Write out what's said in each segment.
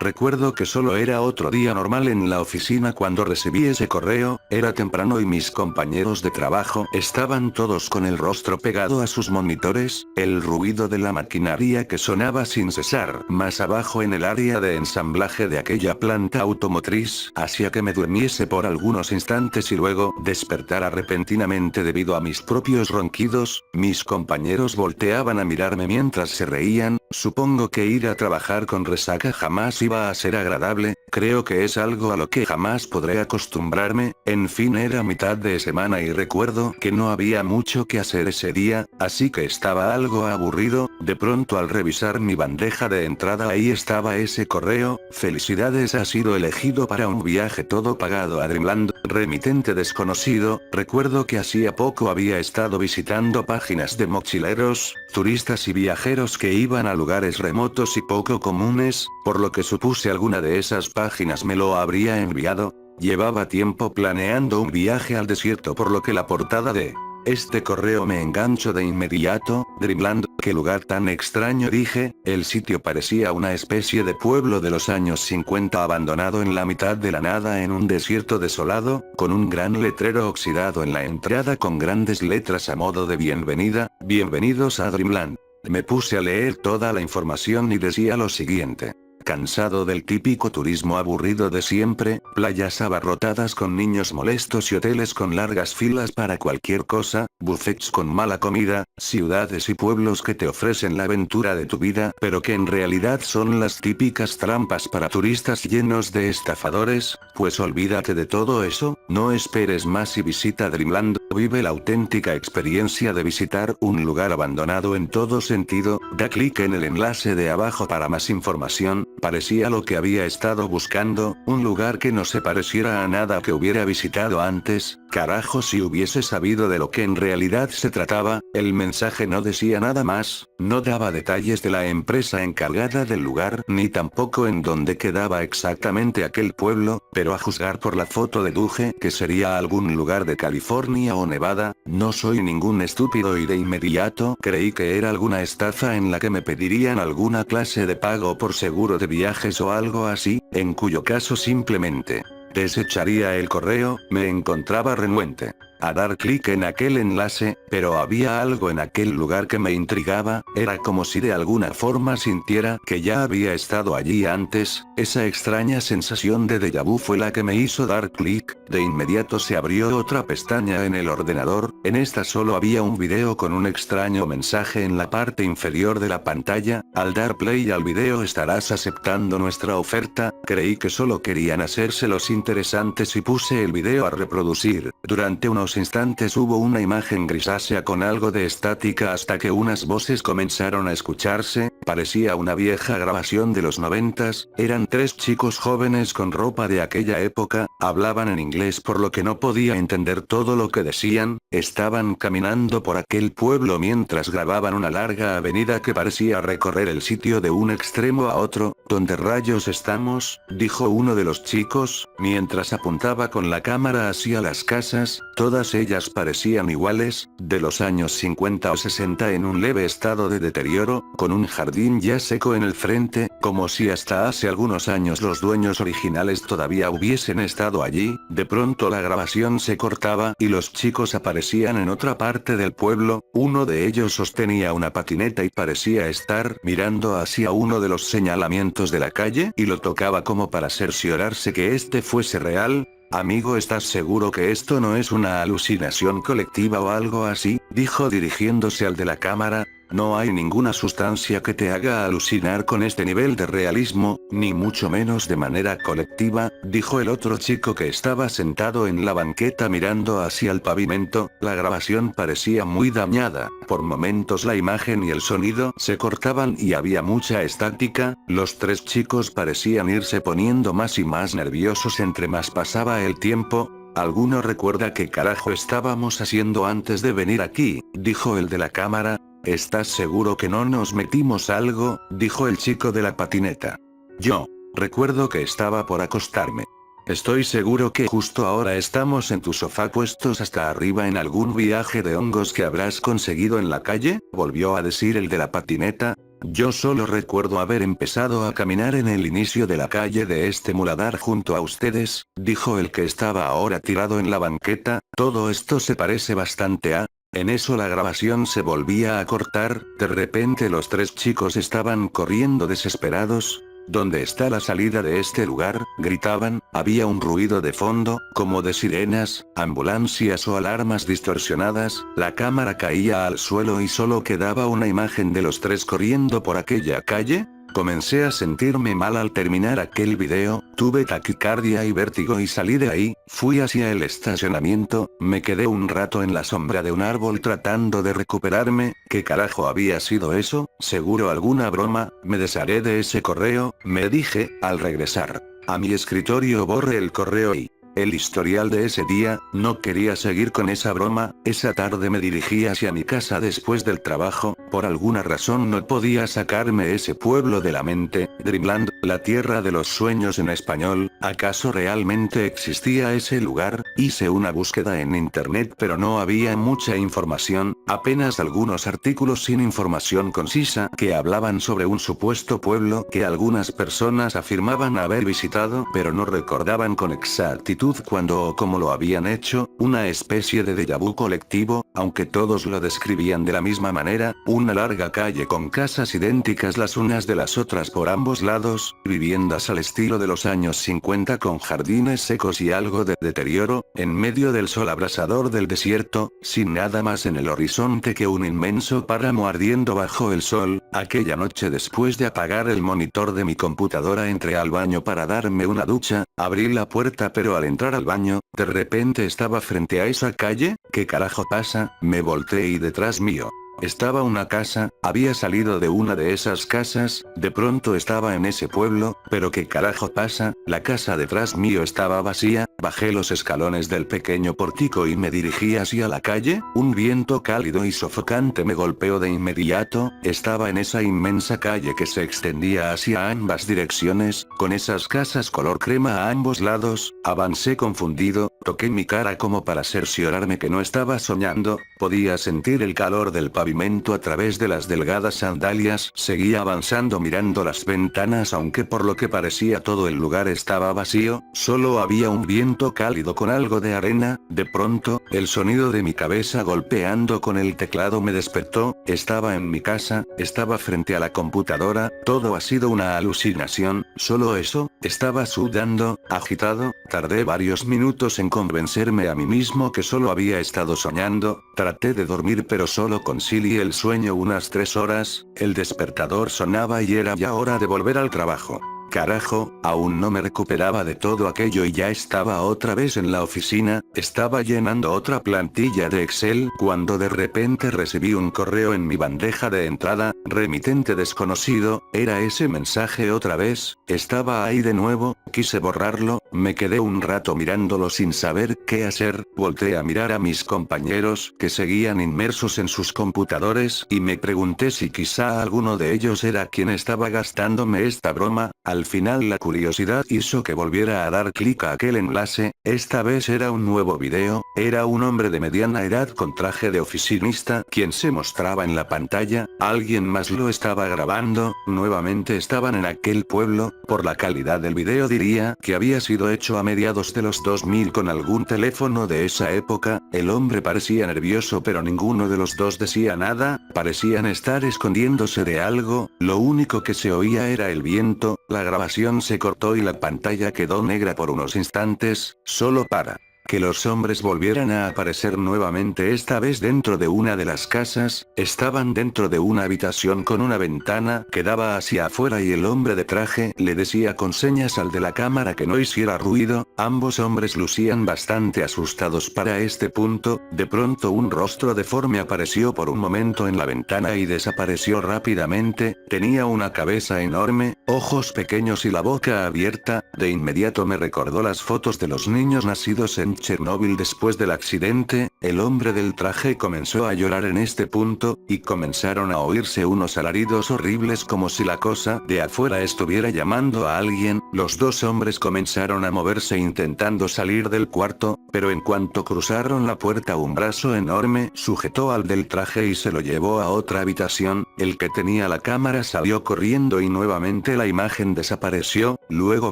Recuerdo que solo era otro día normal en la oficina cuando recibí ese correo, era temprano y mis compañeros de trabajo estaban todos con el rostro pegado a sus monitores, el ruido de la maquinaria que sonaba sin cesar más abajo en el área de ensamblaje de aquella planta automotriz hacía que me durmiese por algunos instantes y luego despertara repentinamente debido a mis propios ronquidos. Mis compañeros volteaban a mirarme mientras se reían. Supongo que ir a trabajar con resaca jamás iba a ser agradable, creo que es algo a lo que jamás podré acostumbrarme. En fin, era mitad de semana y recuerdo que no había mucho que hacer ese día, así que estaba algo aburrido. De pronto, al revisar mi bandeja de entrada, ahí estaba ese correo: felicidades, has sido elegido para un viaje todo pagado a Dreamland, remitente desconocido. Recuerdo que hacía poco había estado visitando páginas de mochileros, turistas y viajeros que iban a lugares remotos y poco comunes, por lo que supuse alguna de esas páginas me lo habría enviado. Llevaba tiempo planeando un viaje al desierto, por lo que la portada de este correo me enganchó de inmediato. Dreamland, qué lugar tan extraño, dije. El sitio parecía una especie de pueblo de los años 50 abandonado en la mitad de la nada en un desierto desolado, con un gran letrero oxidado en la entrada con grandes letras a modo de bienvenida: bienvenidos a Dreamland. Me puse a leer toda la información y decía lo siguiente: cansado del típico turismo aburrido de siempre, playas abarrotadas con niños molestos y hoteles con largas filas para cualquier cosa, buffets con mala comida, ciudades y pueblos que te ofrecen la aventura de tu vida pero que en realidad son las típicas trampas para turistas llenos de estafadores. Pues olvídate de todo eso, no esperes más y visita Dreamland, vive la auténtica experiencia de visitar un lugar abandonado en todo sentido. Da clic en el enlace de abajo para más información. Parecía lo que había estado buscando, un lugar que no se pareciera a nada que hubiera visitado antes. Carajo, si hubiese sabido de lo que en realidad se trataba. El mensaje no decía nada más, no daba detalles de la empresa encargada del lugar, ni tampoco en dónde quedaba exactamente aquel pueblo, pero a juzgar por la foto deduje que sería algún lugar de California o Nevada. No soy ningún estúpido y de inmediato creí que era alguna estafa en la que me pedirían alguna clase de pago por seguro de viajes o algo así, en cuyo caso simplemente desecharía el correo. Me encontraba renuente a dar clic en aquel enlace, pero había algo en aquel lugar que me intrigaba. Era como si de alguna forma sintiera que ya había estado allí antes. Esa extraña sensación de déjà vu fue la que me hizo dar clic. De inmediato se abrió otra pestaña en el ordenador. En esta solo había un video con un extraño mensaje en la parte inferior de la pantalla: al dar play al video estarás aceptando nuestra oferta. Creí que solo querían hacerse los interesantes y puse el video a reproducir. Durante unos instantes hubo una imagen grisácea con algo de estática hasta que unas voces comenzaron a escucharse. Parecía una vieja grabación de los 90s, eran tres chicos jóvenes con ropa de aquella época, hablaban en inglés por lo que no podía entender todo lo que decían. Estaban caminando por aquel pueblo mientras grababan una larga avenida que parecía recorrer el sitio de un extremo a otro. ¿Dónde rayos estamos?, dijo uno de los chicos, mientras apuntaba con la cámara hacia las casas. Todas ellas parecían iguales, de los años 50 o 60 en un leve estado de deterioro, con un jardín ya seco en el frente, como si hasta hace algunos años los dueños originales todavía hubiesen estado allí. De pronto la grabación se cortaba y los chicos aparecían en otra parte del pueblo. Uno de ellos sostenía una patineta y parecía estar mirando hacia uno de los señalamientos de la calle y lo tocaba como para cerciorarse que este fuese real. Amigo, ¿estás seguro que esto no es una alucinación colectiva o algo así?, dijo dirigiéndose al de la cámara. No hay ninguna sustancia que te haga alucinar con este nivel de realismo, ni mucho menos de manera colectiva, dijo el otro chico que estaba sentado en la banqueta mirando hacia el pavimento. La grabación parecía muy dañada, por momentos la imagen y el sonido se cortaban y había mucha estática. Los tres chicos parecían irse poniendo más y más nerviosos entre más pasaba el tiempo. ¿Alguno recuerda qué carajo estábamos haciendo antes de venir aquí?, dijo el de la cámara. ¿Estás seguro que no nos metimos algo?, dijo el chico de la patineta. Yo recuerdo que estaba por acostarme. Estoy seguro que justo ahora estamos en tu sofá puestos hasta arriba en algún viaje de hongos que habrás conseguido en la calle, volvió a decir el de la patineta. Yo solo recuerdo haber empezado a caminar en el inicio de la calle de este muladar junto a ustedes, dijo el que estaba ahora tirado en la banqueta, todo esto se parece bastante a... En eso la grabación se volvía a cortar, de repente los tres chicos estaban corriendo desesperados. ¿Dónde está la salida de este lugar?, gritaban, había un ruido de fondo, como de sirenas, ambulancias o alarmas distorsionadas, la cámara caía al suelo y solo quedaba una imagen de los tres corriendo por aquella calle. Comencé a sentirme mal al terminar aquel video, tuve taquicardia y vértigo y salí de ahí, fui hacia el estacionamiento, me quedé un rato en la sombra de un árbol tratando de recuperarme. ¿Qué carajo había sido eso? Seguro alguna broma, me desharé de ese correo, me dije, al regresar a mi escritorio borré el correo y... el historial de ese día, no quería seguir con esa broma, esa tarde me dirigí hacia mi casa después del trabajo, por alguna razón no podía sacarme ese pueblo de la mente, Dreamland, la tierra de los sueños en español, ¿acaso realmente existía ese lugar? Hice una búsqueda en internet pero no había mucha información, apenas algunos artículos sin información concisa que hablaban sobre un supuesto pueblo que algunas personas afirmaban haber visitado pero no recordaban con exactitud cuándo o cómo lo habían hecho, una especie de déjà vu colectivo, aunque todos lo describían de la misma manera, una larga calle con casas idénticas las unas de las otras por ambos lados, viviendas al estilo de los años 50 con jardines secos y algo de deterioro, en medio del sol abrasador del desierto, sin nada más en el horizonte que un inmenso páramo ardiendo bajo el sol. Aquella noche después de apagar el monitor de mi computadora entré al baño para darme una ducha, abrí la puerta pero al entrar al baño, de repente estaba frente a esa calle. ¿Qué carajo pasa? Me volteé y detrás mío estaba una casa, había salido de una de esas casas, de pronto estaba en ese pueblo, pero ¿qué carajo pasa? La casa detrás mío estaba vacía, bajé los escalones del pequeño portico y me dirigí hacia la calle, un viento cálido y sofocante me golpeó de inmediato, estaba en esa inmensa calle que se extendía hacia ambas direcciones, con esas casas color crema a ambos lados, avancé confundido, toqué mi cara como para cerciorarme que no estaba soñando, podía sentir el calor del pavimento a través de las delgadas sandalias, seguía avanzando mirando las ventanas aunque por lo que parecía todo el lugar estaba vacío, solo había un viento cálido con algo de arena, de pronto, el sonido de mi cabeza golpeando con el teclado me despertó, estaba en mi casa, estaba frente a la computadora, todo ha sido una alucinación, solo eso, estaba sudando, agitado, tardé varios minutos en convencerme a mí mismo que solo había estado soñando, traté de dormir pero solo concilié el sueño unas 3 horas, el despertador sonaba y era ya hora de volver al trabajo. Carajo, aún no me recuperaba de todo aquello y ya estaba otra vez en la oficina, estaba llenando otra plantilla de Excel cuando de repente recibí un correo en mi bandeja de entrada, remitente desconocido, era ese mensaje otra vez, estaba ahí de nuevo, quise borrarlo, me quedé un rato mirándolo sin saber qué hacer, volteé a mirar a mis compañeros que seguían inmersos en sus computadores y me pregunté si quizá alguno de ellos era quien estaba gastándome esta broma. Al final la curiosidad hizo que volviera a dar clic a aquel enlace, esta vez era un nuevo video, era un hombre de mediana edad con traje de oficinista quien se mostraba en la pantalla, alguien más lo estaba grabando, nuevamente estaban en aquel pueblo, por la calidad del video diría que había sido hecho a mediados de los 2000 con algún teléfono de esa época, el hombre parecía nervioso pero ninguno de los dos decía nada, parecían estar escondiéndose de algo, lo único que se oía era el viento, la grabación se cortó y la pantalla quedó negra por unos instantes, solo para que los hombres volvieran a aparecer nuevamente esta vez dentro de una de las casas, estaban dentro de una habitación con una ventana que daba hacia afuera y el hombre de traje le decía con señas al de la cámara que no hiciera ruido, ambos hombres lucían bastante asustados para este punto, de pronto un rostro deforme apareció por un momento en la ventana y desapareció rápidamente, tenía una cabeza enorme, ojos pequeños y la boca abierta, de inmediato me recordó las fotos de los niños nacidos en Chernóbil después del accidente, El hombre del traje comenzó a llorar en este punto, y comenzaron a oírse unos alaridos horribles como si la cosa de afuera estuviera llamando a alguien. Los dos hombres comenzaron a moverse intentando salir del cuarto, pero en cuanto cruzaron la puerta un brazo enorme sujetó al del traje y se lo llevó a otra habitación. El que tenía la cámara salió corriendo y nuevamente la imagen desapareció, luego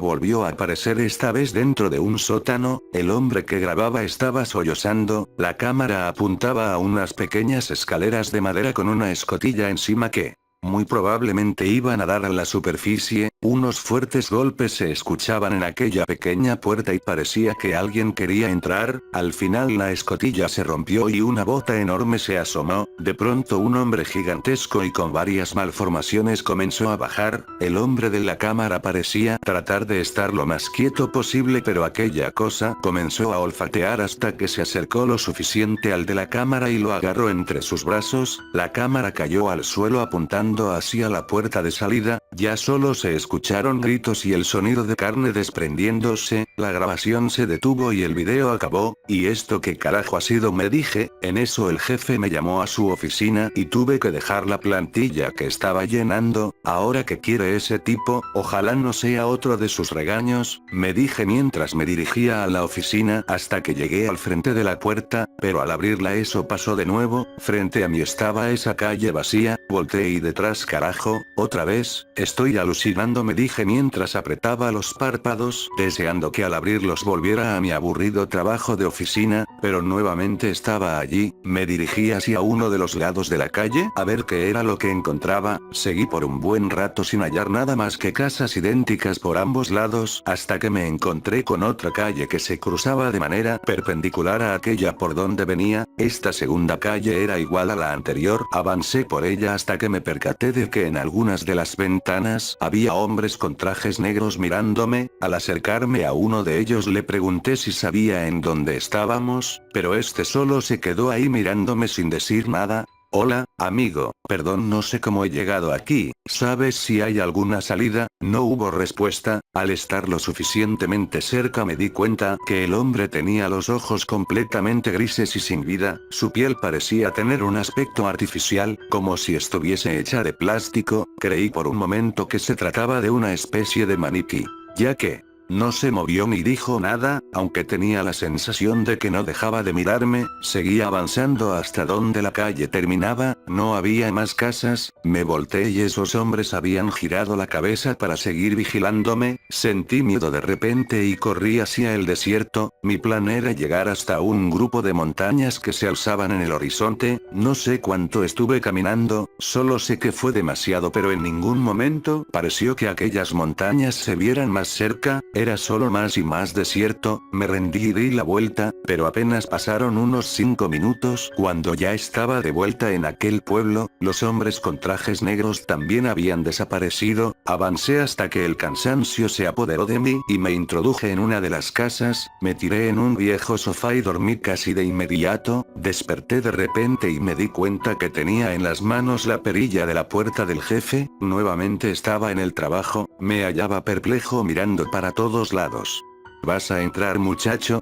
volvió a aparecer esta vez dentro de un sótano. El hombre que grababa estaba sollozando, la cámara apuntaba a unas pequeñas escaleras de madera con una escotilla encima que muy probablemente iban a dar a la superficie. Unos fuertes golpes se escuchaban en aquella pequeña puerta y parecía que alguien quería entrar. Al final la escotilla se rompió y una bota enorme se asomó. De pronto un hombre gigantesco y con varias malformaciones comenzó a bajar. El hombre de la cámara parecía tratar de estar lo más quieto posible, pero aquella cosa comenzó a olfatear hasta que se acercó lo suficiente al de la cámara y lo agarró entre sus brazos. La cámara cayó al suelo apuntando hacia la puerta de salida. Ya solo se escucharon gritos y el sonido de carne desprendiéndose. La grabación se detuvo y el video acabó. ¿Y esto qué carajo ha sido?, me dije. En eso el jefe me llamó a su oficina y tuve que dejar la plantilla que estaba llenando. ¿Ahora qué quiere ese tipo? Ojalá no sea otro de sus regaños, me dije mientras me dirigía a la oficina, hasta que llegué al frente de la puerta, pero al abrirla eso pasó de nuevo. Frente a mí estaba esa calle vacía. Volteé y detrás, carajo, otra vez. Estoy alucinando, me dije mientras apretaba los párpados, deseando que al abrirlos volviera a mi aburrido trabajo de oficina, pero nuevamente estaba allí. Me dirigí hacia uno de los lados de la calle a ver qué era lo que encontraba. Seguí por un buen rato sin hallar nada más que casas idénticas por ambos lados, hasta que me encontré con otra calle que se cruzaba de manera perpendicular a aquella por donde venía. Esta segunda calle era igual a la anterior. Avancé por ella hasta que me percaté de que en algunas de las ventanas había hombres con trajes negros mirándome. Al acercarme a uno de ellos le pregunté si sabía en dónde estábamos, pero este solo se quedó ahí mirándome sin decir nada. Hola, amigo, perdón, no sé cómo he llegado aquí, ¿sabes si hay alguna salida? No hubo respuesta. Al estar lo suficientemente cerca me di cuenta que el hombre tenía los ojos completamente grises y sin vida. Su piel parecía tener un aspecto artificial, como si estuviese hecha de plástico. Creí por un momento que se trataba de una especie de maniquí, ya que no se movió ni dijo nada, aunque tenía la sensación de que no dejaba de mirarme. Seguí avanzando hasta donde la calle terminaba. No había más casas. Me volteé y esos hombres habían girado la cabeza para seguir vigilándome. Sentí miedo de repente y corrí hacia el desierto. Mi plan era llegar hasta un grupo de montañas que se alzaban en el horizonte. No sé cuánto estuve caminando, solo sé que fue demasiado, pero en ningún momento pareció que aquellas montañas se vieran más cerca. Era solo más y más desierto. Me rendí y di la vuelta, pero apenas pasaron unos 5 minutos cuando ya estaba de vuelta en aquel pueblo. Los hombres con trajes negros también habían desaparecido. Avancé hasta que el cansancio se apoderó de mí y me introduje en una de las casas. Me tiré en un viejo sofá y dormí casi de inmediato. Desperté de repente y me di cuenta que tenía en las manos la perilla de la puerta del jefe. Nuevamente estaba en el trabajo. Me hallaba perplejo mirando para todos lados. ¿Vas a entrar, muchacho?,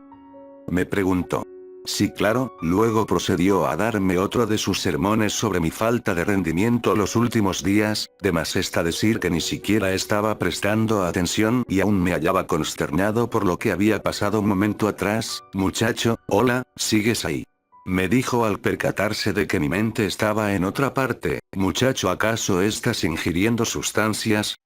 me preguntó. Sí, claro. Luego procedió a darme otro de sus sermones sobre mi falta de rendimiento los últimos días. De más está decir que ni siquiera estaba prestando atención y aún me hallaba consternado por lo que había pasado un momento atrás. Muchacho, hola, ¿sigues ahí?, me dijo al percatarse de que mi mente estaba en otra parte. Muchacho, ¿acaso estás ingiriendo sustancias?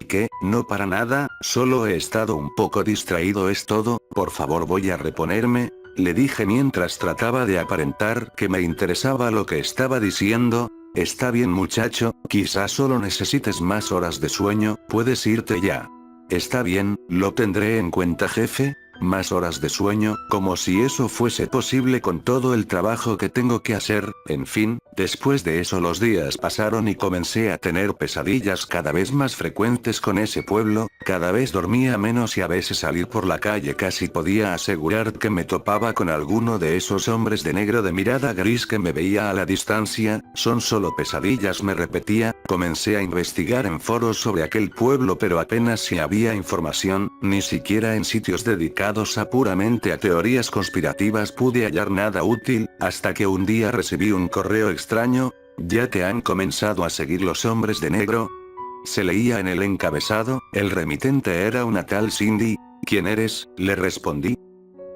¿Qué? No, para nada, solo he estado un poco distraído, es todo. Por favor, voy a reponerme, le dije mientras trataba de aparentar que me interesaba lo que estaba diciendo. Está bien, muchacho, quizás solo necesites más horas de sueño, puedes irte ya. Está bien, lo tendré en cuenta, jefe. Más horas de sueño, como si eso fuese posible con todo el trabajo que tengo que hacer. En fin, Después de eso los días pasaron y comencé a tener pesadillas cada vez más frecuentes con ese pueblo, cada vez dormía menos y a veces salir por la calle casi podía asegurar que me topaba con alguno de esos hombres de negro de mirada gris que me veía a la distancia. Son solo pesadillas, me repetía. Comencé a investigar en foros sobre aquel pueblo, pero apenas si había información, ni siquiera en sitios dedicados a puramente a teorías conspirativas pude hallar nada útil, hasta que un día recibí un correo extraño. ¿Ya te han comenzado a seguir los hombres de negro? Se leía en el encabezado. El remitente era una tal Cindy. ¿Quién eres?, le respondí.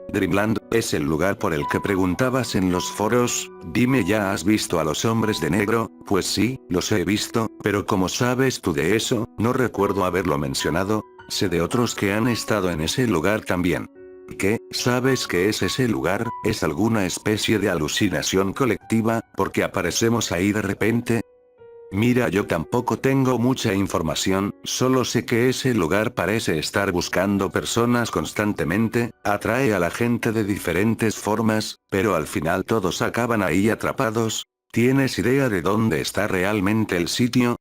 Dreamland, es el lugar por el que preguntabas en los foros. Dime, ¿ya has visto a los hombres de negro? Pues sí, los he visto, pero ¿cómo sabes tú de eso? No recuerdo haberlo mencionado. Sé de otros que han estado en ese lugar también. ¿Qué? ¿Sabes qué es ese lugar? ¿Es alguna especie de alucinación colectiva, porque aparecemos ahí de repente? Mira, yo tampoco tengo mucha información, solo sé que ese lugar parece estar buscando personas constantemente, atrae a la gente de diferentes formas, pero al final todos acaban ahí atrapados. ¿Tienes idea de dónde está realmente el sitio?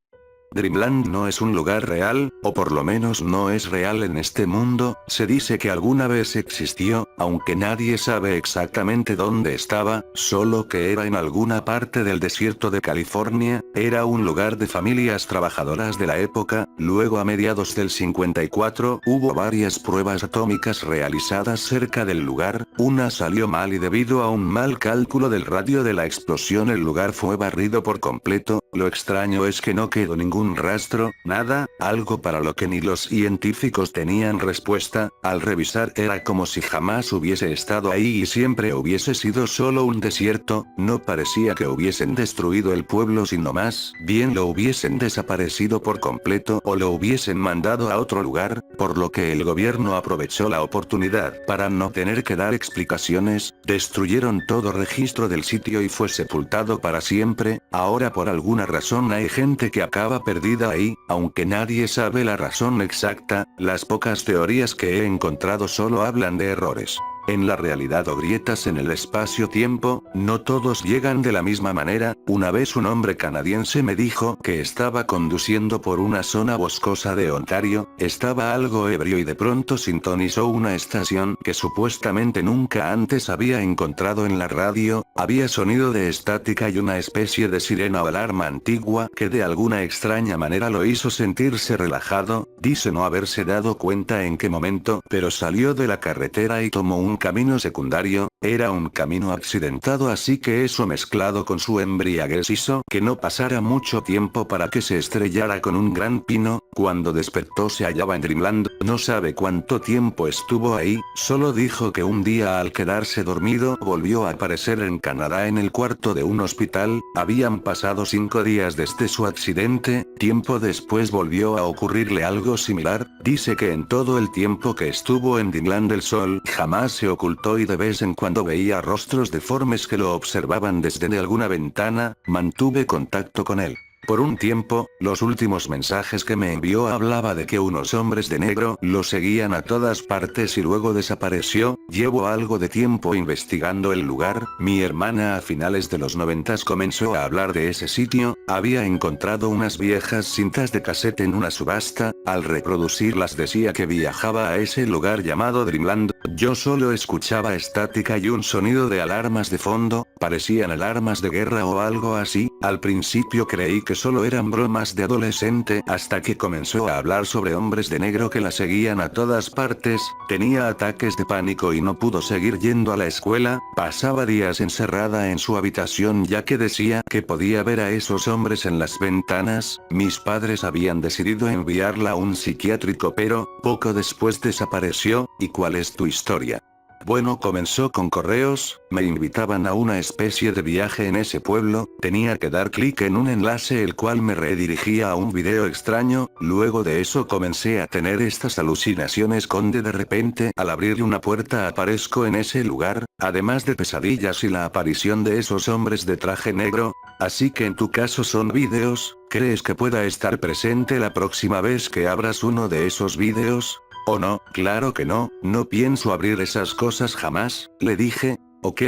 Dreamland no es un lugar real, o por lo menos no es real en este mundo. Se dice que alguna vez existió, aunque nadie sabe exactamente dónde estaba, solo que era en alguna parte del desierto de California. Era un lugar de familias trabajadoras de la época. Luego, a mediados del 54, hubo varias pruebas atómicas realizadas cerca del lugar. Una salió mal y debido a un mal cálculo del radio de la explosión el lugar fue barrido por completo. Lo extraño es que no quedó ningún rastro, nada, algo para lo que ni los científicos tenían respuesta. Al revisar era como si jamás hubiese estado ahí y siempre hubiese sido solo un desierto. No parecía que hubiesen destruido el pueblo, sino más bien lo hubiesen desaparecido por completo o lo hubiesen mandado a otro lugar, por lo que el gobierno aprovechó la oportunidad para no tener que dar explicaciones. Destruyeron todo registro del sitio y fue sepultado para siempre. Ahora por alguna razón hay gente que acaba perdida ahí, aunque nadie sabe la razón exacta. Las pocas teorías que he encontrado solo hablan de errores en la realidad o grietas en el espacio-tiempo. No todos llegan de la misma manera. Una vez un hombre canadiense me dijo que estaba conduciendo por una zona boscosa de Ontario, estaba algo ebrio y de pronto sintonizó una estación que supuestamente nunca antes había encontrado en la radio. Había sonido de estática y una especie de sirena o alarma antigua que de alguna extraña manera lo hizo sentirse relajado. Dice no haberse dado cuenta en qué momento, pero salió de la carretera y tomó un camino secundario. Era un camino accidentado, así que eso mezclado con su embriaguez hizo que no pasara mucho tiempo para que se estrellara con un gran pino. Cuando despertó se hallaba en Dreamland. No sabe cuánto tiempo estuvo ahí, solo dijo que un día al quedarse dormido volvió a aparecer en Canadá en el cuarto de un hospital. Habían pasado 5 días desde su accidente. Tiempo después volvió a ocurrirle algo similar. Dice que en todo el tiempo que estuvo en Dreamland el sol jamás se ocultó y de vez en cuando veía rostros deformes que lo observaban desde alguna ventana. Mantuve contacto con él por un tiempo. Los últimos mensajes que me envió hablaba de que unos hombres de negro lo seguían a todas partes y luego desapareció. Llevo algo de tiempo investigando el lugar. Mi hermana a finales de los 90 comenzó a hablar de ese sitio. Había encontrado unas viejas cintas de cassette en una subasta. Al reproducirlas decía que viajaba a ese lugar llamado Dreamland. Yo solo escuchaba estática y un sonido de alarmas de fondo. Parecían alarmas de guerra o algo así. Al principio creí que solo eran bromas de adolescente, hasta que comenzó a hablar sobre hombres de negro que la seguían a todas partes. Tenía ataques de pánico y no pudo seguir yendo a la escuela. Pasaba días encerrada en su habitación ya que decía que podía ver a esos hombres en las ventanas. Mis padres habían decidido enviarla a un psiquiátrico, pero poco después desapareció. ¿Y cuál es tu historia? Bueno, comenzó con correos. Me invitaban a una especie de viaje en ese pueblo. Tenía que dar clic en un enlace el cual me redirigía a un video extraño. Luego de eso comencé a tener estas alucinaciones donde de repente al abrir una puerta aparezco en ese lugar, además de pesadillas y la aparición de esos hombres de traje negro. Así que en tu caso son videos. ¿Crees que pueda estar presente la próxima vez que abras uno de esos videos? ¿O no? Claro que no, no pienso abrir esas cosas jamás, le dije. Ok,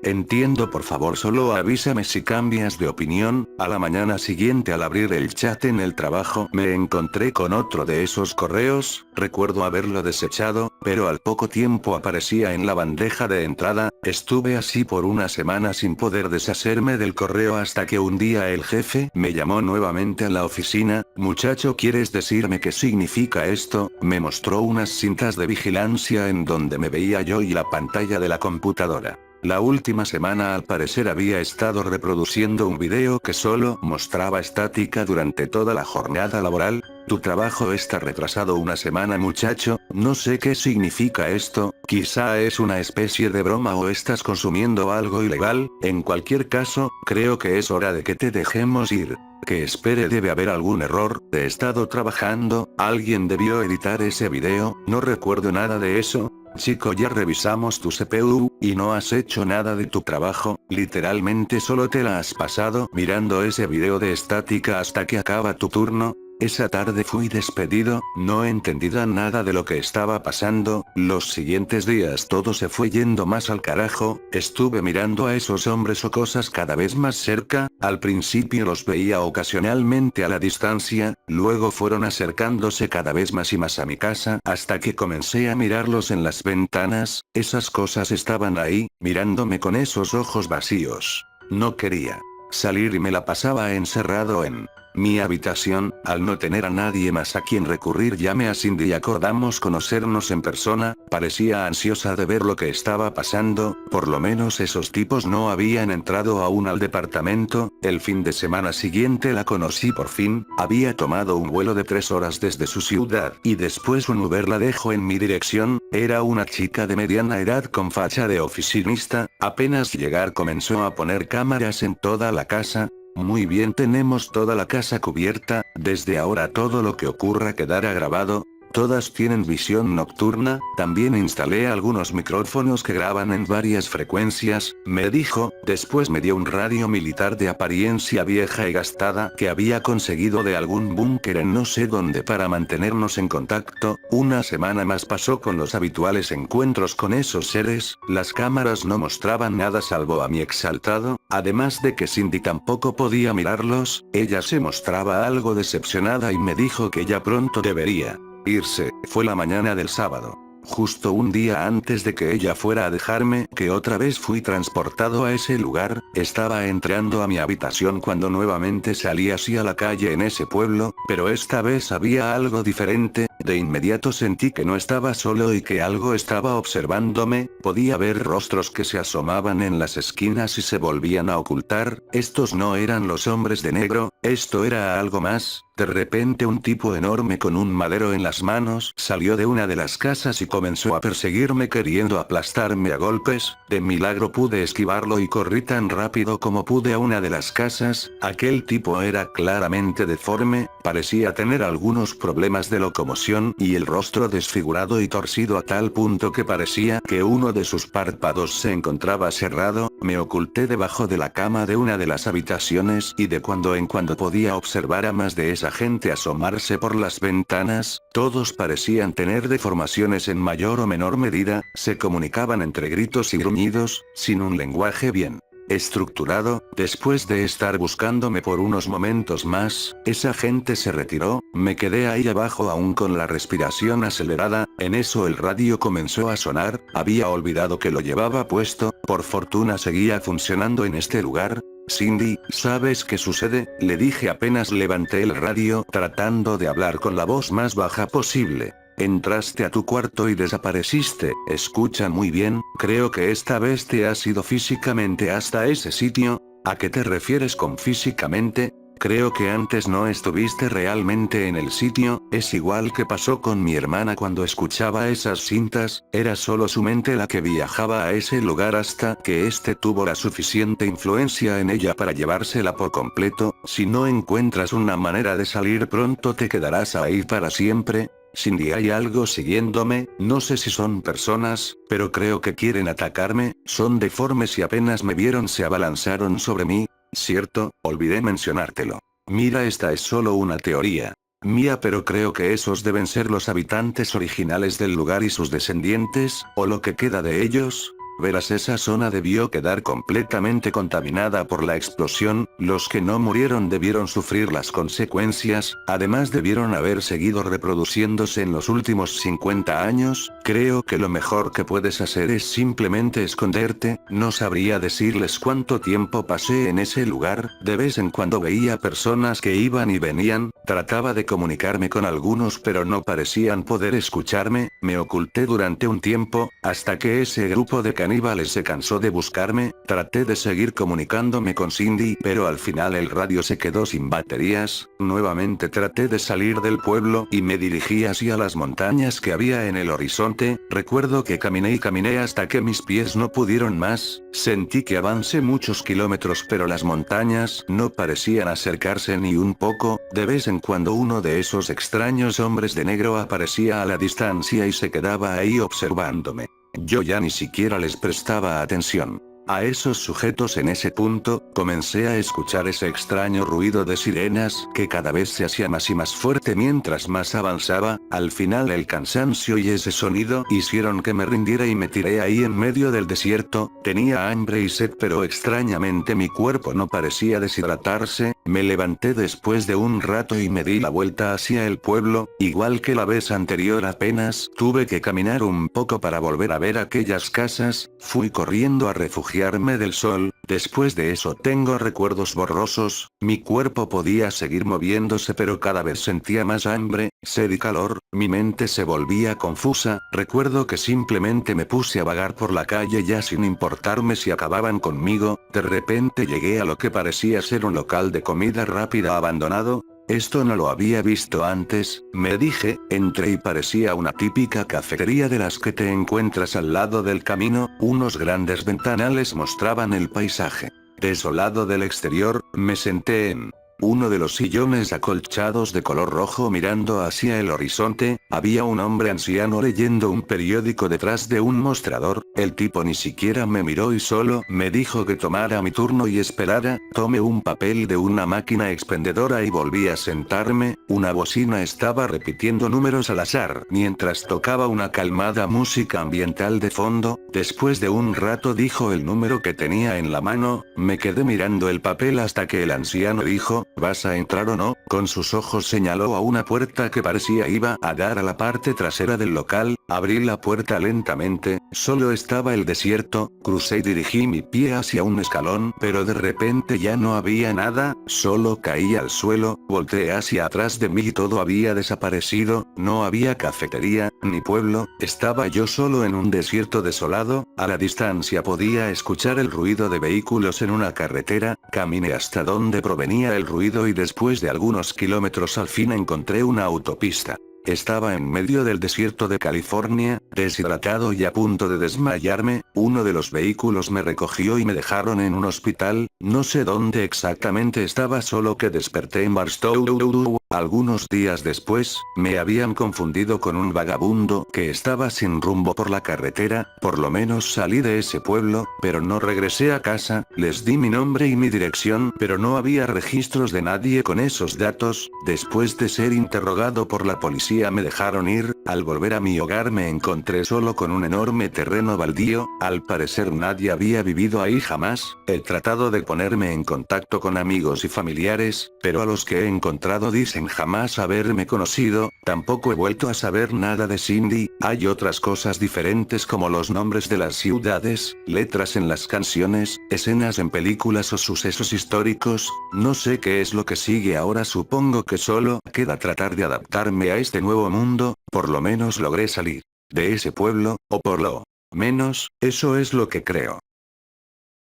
entiendo, por favor solo avísame si cambias de opinión. A la mañana siguiente, al abrir el chat en el trabajo, me encontré con otro de esos correos. Recuerdo haberlo desechado, pero al poco tiempo aparecía en la bandeja de entrada. Estuve así por una semana sin poder deshacerme del correo hasta que un día el jefe me llamó nuevamente a la oficina. Muchacho, ¿quieres decirme qué significa esto? Me mostró unas cintas de vigilancia en donde me veía yo y la pantalla de la computadora. La última semana al parecer había estado reproduciendo un video que solo mostraba estática durante toda la jornada laboral. Tu trabajo está retrasado una semana, muchacho. No sé qué significa esto, quizá es una especie de broma o estás consumiendo algo ilegal. En cualquier caso, creo que es hora de que te dejemos ir. Que espere, debe haber algún error. He estado trabajando, alguien debió editar ese video, no recuerdo nada de eso. Chico, ya revisamos tu CPU, y no has hecho nada de tu trabajo, literalmente solo te la has pasado mirando ese video de estática hasta que acaba tu turno. Esa tarde fui despedido, no entendía nada de lo que estaba pasando. Los siguientes días todo se fue yendo más al carajo. Estuve mirando a esos hombres o cosas cada vez más cerca. Al principio los veía ocasionalmente a la distancia, luego fueron acercándose cada vez más y más a mi casa, hasta que comencé a mirarlos en las ventanas. Esas cosas estaban ahí, mirándome con esos ojos vacíos. No quería salir y me la pasaba encerrado en mi habitación. Al no tener a nadie más a quien recurrir, llamé a Cindy y acordamos conocernos en persona. Parecía ansiosa de ver lo que estaba pasando, por lo menos esos tipos no habían entrado aún al departamento. El fin de semana siguiente la conocí por fin, había tomado un vuelo de 3 horas desde su ciudad, y después un Uber la dejó en mi dirección. Era una chica de mediana edad con facha de oficinista. Apenas llegar comenzó a poner cámaras en toda la casa. Muy bien, tenemos toda la casa cubierta, desde ahora todo lo que ocurra quedará grabado. Todas tienen visión nocturna. También instalé algunos micrófonos que graban en varias frecuencias, me dijo. Después me dio un radio militar de apariencia vieja y gastada que había conseguido de algún búnker en no sé dónde para mantenernos en contacto. Una semana más pasó con los habituales encuentros con esos seres. Las cámaras no mostraban nada salvo a mi exaltado, además de que Cindy tampoco podía mirarlos. Ella se mostraba algo decepcionada y me dijo que ya pronto debería irse. Fue la mañana del sábado, justo un día antes de que ella fuera a dejarme, que otra vez fui transportado a ese lugar. Estaba entrando a mi habitación cuando nuevamente salí hacia la calle en ese pueblo, pero esta vez había algo diferente. De inmediato sentí que no estaba solo y que algo estaba observándome. Podía ver rostros que se asomaban en las esquinas y se volvían a ocultar. Estos no eran los hombres de negro, esto era algo más. De repente un tipo enorme con un madero en las manos salió de una de las casas y comenzó a perseguirme queriendo aplastarme a golpes. De milagro pude esquivarlo y corrí tan rápido como pude a una de las casas. Aquel tipo era claramente deforme, parecía tener algunos problemas de locomoción y el rostro desfigurado y torcido a tal punto que parecía que uno de sus párpados se encontraba cerrado. Me oculté debajo de la cama de una de las habitaciones y de cuando en cuando podía observar a más de esa gente asomarse por las ventanas. Todos parecían tener deformaciones en mayor o menor medida, se comunicaban entre gritos y gruñidos, sin un lenguaje bien estructurado. Después de estar buscándome por unos momentos más, esa gente se retiró. Me quedé ahí abajo aún con la respiración acelerada. En eso el radio comenzó a sonar, había olvidado que lo llevaba puesto, por fortuna seguía funcionando en este lugar. Cindy, ¿sabes qué sucede?, le dije apenas levanté el radio, tratando de hablar con la voz más baja posible. Entraste a tu cuarto y desapareciste. Escucha muy bien, creo que esta vez te has ido físicamente hasta ese sitio. ¿A qué te refieres con físicamente? Creo que antes no estuviste realmente en el sitio. Es igual que pasó con mi hermana cuando escuchaba esas cintas, era solo su mente la que viajaba a ese lugar hasta que este tuvo la suficiente influencia en ella para llevársela por completo. Si no encuentras una manera de salir pronto te quedarás ahí para siempre. Cindy, hay algo siguiéndome, no sé si son personas, pero creo que quieren atacarme. Son deformes y apenas me vieron se abalanzaron sobre mí. Cierto, olvidé mencionártelo. Mira, esta es solo una teoría mía, pero creo que esos deben ser los habitantes originales del lugar y sus descendientes, o lo que queda de ellos. Verás, esa zona debió quedar completamente contaminada por la explosión, los que no murieron debieron sufrir las consecuencias, además debieron haber seguido reproduciéndose en los últimos 50 años, creo que lo mejor que puedes hacer es simplemente esconderte, no sabría decirles cuánto tiempo pasé en ese lugar, de vez en cuando veía personas que iban y venían, trataba de comunicarme con algunos pero no parecían poder escucharme, me oculté durante un tiempo, hasta que ese grupo de caníbales se cansó de buscarme, traté de seguir comunicándome con Cindy pero al final el radio se quedó sin baterías, nuevamente traté de salir del pueblo y me dirigí hacia las montañas que había en el horizonte, recuerdo que caminé y caminé hasta que mis pies no pudieron más, sentí que avancé muchos kilómetros pero las montañas no parecían acercarse ni un poco, de vez en cuando uno de esos extraños hombres de negro aparecía a la distancia y se quedaba ahí observándome. Yo ya ni siquiera les prestaba atención a esos sujetos. En ese punto, comencé a escuchar ese extraño ruido de sirenas que cada vez se hacía más y más fuerte mientras más avanzaba, al final el cansancio y ese sonido hicieron que me rindiera y me tiré ahí en medio del desierto, tenía hambre y sed pero extrañamente mi cuerpo no parecía deshidratarse, me levanté después de un rato y me di la vuelta hacia el pueblo, igual que la vez anterior apenas tuve que caminar un poco para volver a ver aquellas casas, fui corriendo a refugiarme del sol, después de eso tengo recuerdos borrosos, mi cuerpo podía seguir moviéndose pero cada vez sentía más hambre, sed y calor, mi mente se volvía confusa, recuerdo que simplemente me puse a vagar por la calle ya sin importarme si acababan conmigo, de repente llegué a lo que parecía ser un local de comida rápida abandonado. Esto no lo había visto antes, me dije, entré y parecía una típica cafetería de las que te encuentras al lado del camino, unos grandes ventanales mostraban el paisaje desolado del exterior, me senté en uno de los sillones acolchados de color rojo mirando hacia el horizonte, había un hombre anciano leyendo un periódico detrás de un mostrador, el tipo ni siquiera me miró y solo me dijo que tomara mi turno y esperara, tomé un papel de una máquina expendedora y volví a sentarme, una bocina estaba repitiendo números al azar mientras tocaba una calmada música ambiental de fondo, después de un rato dijo el número que tenía en la mano, me quedé mirando el papel hasta que el anciano dijo, ¿vas a entrar o no? Con sus ojos señaló a una puerta que parecía iba a dar a la parte trasera del local, abrí la puerta lentamente, solo estaba el desierto, crucé y dirigí mi pie hacia un escalón, pero de repente ya no había nada, solo caí al suelo, volteé hacia atrás de mí y todo había desaparecido, no había cafetería, ni pueblo, estaba yo solo en un desierto desolado, a la distancia podía escuchar el ruido de vehículos en una carretera, caminé hasta donde provenía el ruido y después de algunos kilómetros al fin encontré una autopista. Estaba en medio del desierto de California, deshidratado y a punto de desmayarme, uno de los vehículos me recogió y me dejaron en un hospital, no sé dónde exactamente estaba solo que desperté en Barstow. Algunos días después, me habían confundido con un vagabundo que estaba sin rumbo por la carretera, por lo menos salí de ese pueblo, pero no regresé a casa, les di mi nombre y mi dirección, pero no había registros de nadie con esos datos, después de ser interrogado por la policía me dejaron ir, al volver a mi hogar me encontré solo con un enorme terreno baldío, al parecer nadie había vivido ahí jamás, he tratado de ponerme en contacto con amigos y familiares, pero a los que he encontrado dicen jamás haberme conocido, tampoco he vuelto a saber nada de Cindy, hay otras cosas diferentes como los nombres de las ciudades, letras en las canciones, escenas en películas o sucesos históricos, no sé qué es lo que sigue ahora, supongo que solo queda tratar de adaptarme a este nuevo mundo, por lo menos logré salir de ese pueblo, o por lo menos, eso es lo que creo.